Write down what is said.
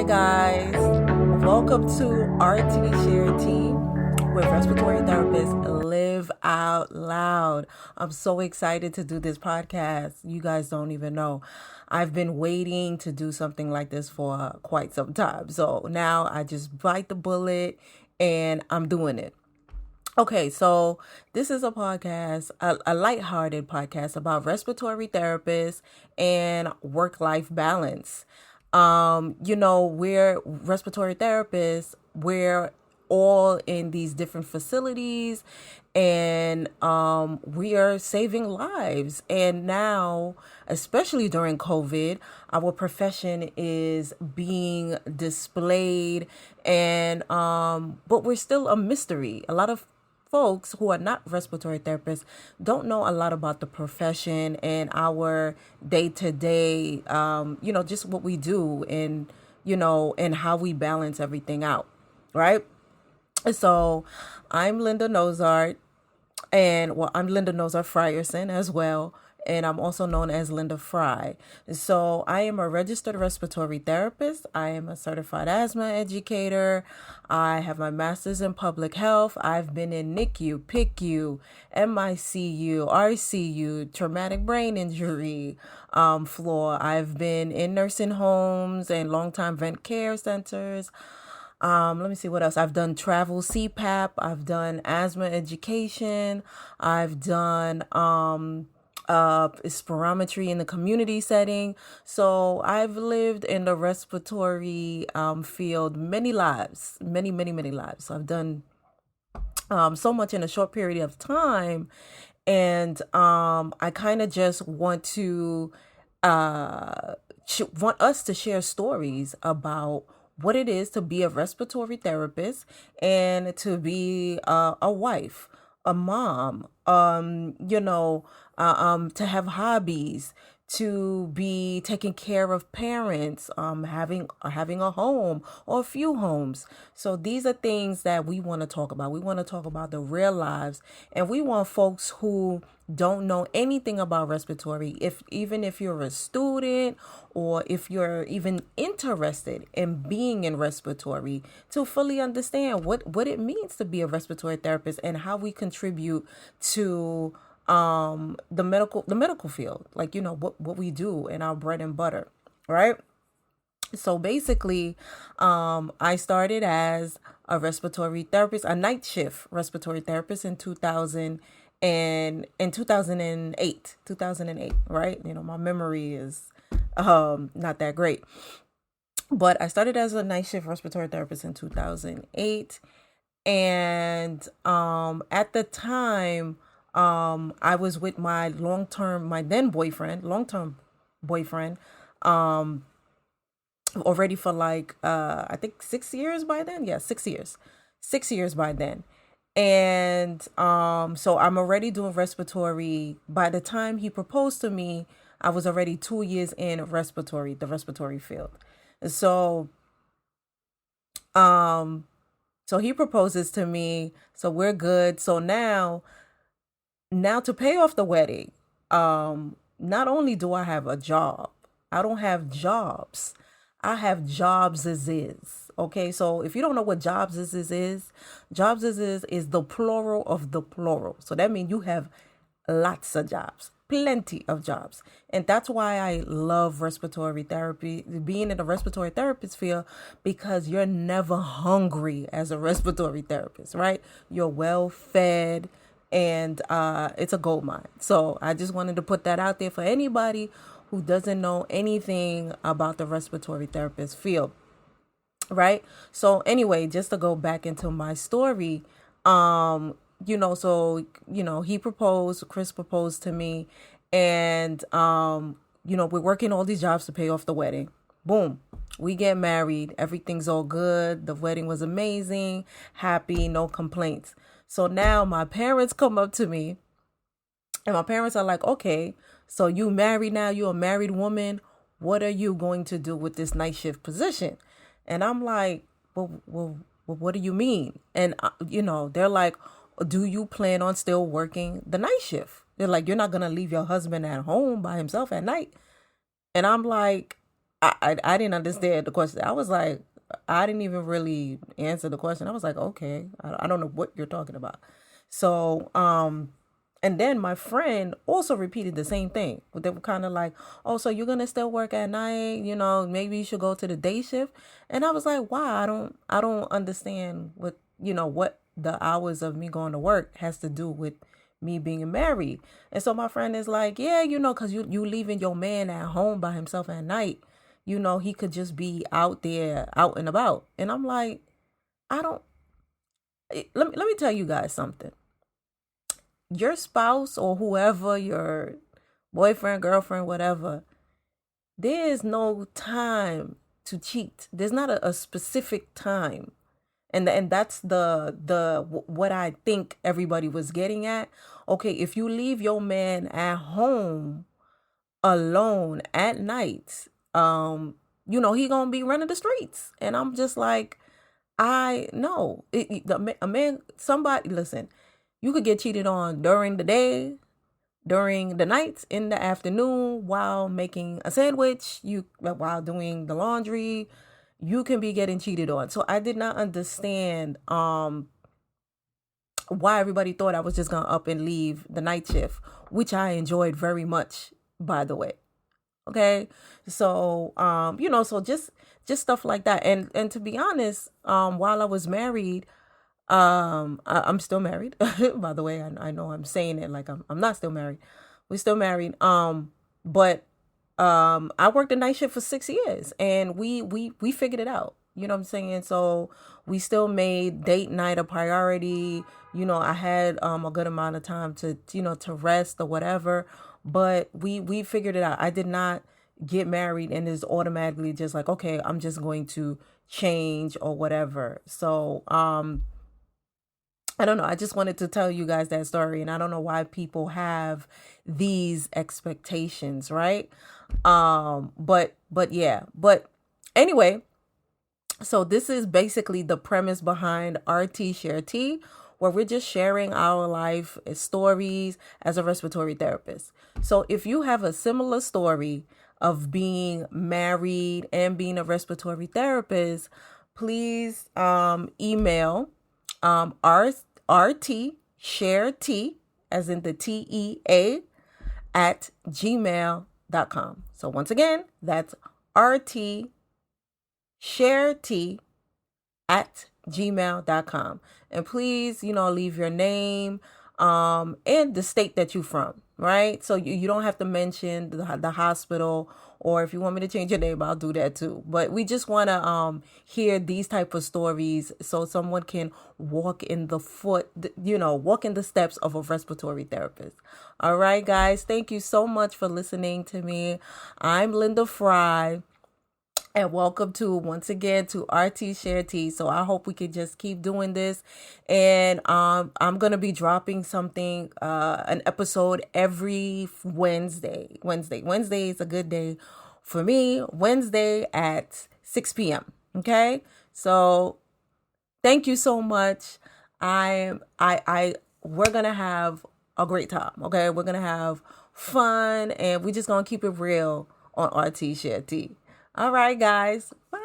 guys. Welcome to RT Share Team with respiratory therapist Live Out Loud. I'm so excited to do this podcast. You guys don't even know. I've been waiting to do something like this for quite some time. So now I just bite the bullet and I'm doing it. Okay, so this is a podcast, a lighthearted podcast about respiratory therapists and work-life balance. We're respiratory therapists. We're all in these different facilities and we are saving lives. And now, especially during COVID, our profession is being displayed and but we're still a mystery. A lot of folks who are not respiratory therapists don't know a lot about the profession and our day-to-day, just what we do and how we balance everything out, right? So I'm Linda Nozart, I'm Linda Nozart Frierson as well. And I'm also known as Linda Fry. So I am a registered respiratory therapist. I am a certified asthma educator. I have my master's in public health. I've been in NICU, PICU, MICU, RCU, traumatic brain injury floor. I've been in nursing homes and long-term vent care centers. Let me see what else. I've done travel CPAP. I've done asthma education. I've done spirometry in the community setting. So I've lived in the respiratory field many lives, many lives. So I've done so much in a short period of time. And I kind of just want to want us to share stories about what it is to be a respiratory therapist and to be a wife, a mom, to have hobbies, to be taking care of parents, having a home or a few homes. So these are things that we want to talk about. We want to talk about the real lives, and we want folks who don't know anything about respiratory, even if you're a student or if you're even interested in being in respiratory, to fully understand what it means to be a respiratory therapist and how we contribute to the medical field, like what we do in our bread and butter, right? So basically, I started as a respiratory therapist, a night shift respiratory therapist in 2008, right? My memory is not that great, but I started as a night shift respiratory therapist in 2008, and at the time, I was with my then long-term boyfriend, already for I think 6 years by then. Yeah, 6 years by then. And so I'm already doing respiratory. By the time he proposed to me, I was already 2 years in the respiratory field. So so he proposes to me, so we're good. So now to pay off the wedding, not only do I have a job, I don't have jobs. I have jobs as is. Okay, so if you don't know what jobs as is, jobs as is the plural of the plural. So that means you have lots of jobs, plenty of jobs. And that's why I love respiratory therapy, being in the respiratory therapist field, because you're never hungry as a respiratory therapist, right? You're well fed. And it's a gold mine. So I just wanted to put that out there for anybody who doesn't know anything about the respiratory therapist field, right? So anyway, just to go back into my story, Chris proposed to me, and we're working all these jobs to pay off the wedding. Boom. We get married. Everything's all good. The wedding was amazing, happy, no complaints. So now my parents come up to me, and my parents are like, okay, so you married now, you're a married woman. What are you going to do with this night shift position? And I'm like, well, what do you mean? And, they're like, do you plan on still working the night shift? They're like, you're not going to leave your husband at home by himself at night. And I'm like, I didn't understand the question. I was like, I didn't even really answer the question. I was like, okay, I don't know what you're talking about. So, and then my friend also repeated the same thing. They were kind of like, oh, so you're gonna still work at night? You know, maybe you should go to the day shift. And I was like, why? I don't understand what, what the hours of me going to work has to do with me being married. And so my friend is like, yeah, cause you leaving your man at home by himself at night. He could just be out there, out and about. And I'm like, I don't. Let me tell you guys something. Your spouse or whoever, your boyfriend, girlfriend, whatever, there is no time to cheat. There's not a specific time. And that's what I think everybody was getting at. Okay, if you leave your man at home alone at night, he gonna be running the streets. And I'm just like, I know a man, somebody, listen, you could get cheated on during the day, during the night, in the afternoon, while making a sandwich, while doing the laundry, you can be getting cheated on. So I did not understand why everybody thought I was just gonna up and leave the night shift, which I enjoyed very much, by the way. Okay. So so just stuff like that. And to be honest, while I was married, I'm still married. By the way, I know I'm saying it like I'm not still married. We're still married. But I worked a night shift for 6 years, and we figured it out. You know what I'm saying? So we still made date night a priority. I had a good amount of time to to rest or whatever, but we figured it out. I did not get married and is automatically just like, okay, I'm just going to change or whatever. So I don't know. I just wanted to tell you guys that story, and I don't know why people have these expectations, right? But yeah. But anyway, so this is basically the premise behind RT Share T, where we're just sharing our life stories as a respiratory therapist. So if you have a similar story of being married and being a respiratory therapist, please email RT Share T, as in the TEA, at gmail.com. So once again, that's RT Share T at gmail.com. And please, leave your name and the state that you're from, right? So you don't have to mention the hospital, or if you want me to change your name, I'll do that too. But we just want to hear these type of stories so someone can walk in the steps of a respiratory therapist. All right, guys, thank you so much for listening to me. I'm Linda Fry. And welcome once again to RT Share T. So I hope we can just keep doing this. And I'm gonna be dropping something, an episode every Wednesday. Wednesday is a good day for me. Wednesday at 6 p.m. Okay. So thank you so much. We're gonna have a great time. Okay, we're gonna have fun, and we're just gonna keep it real on RT Share T. All right, guys. Bye.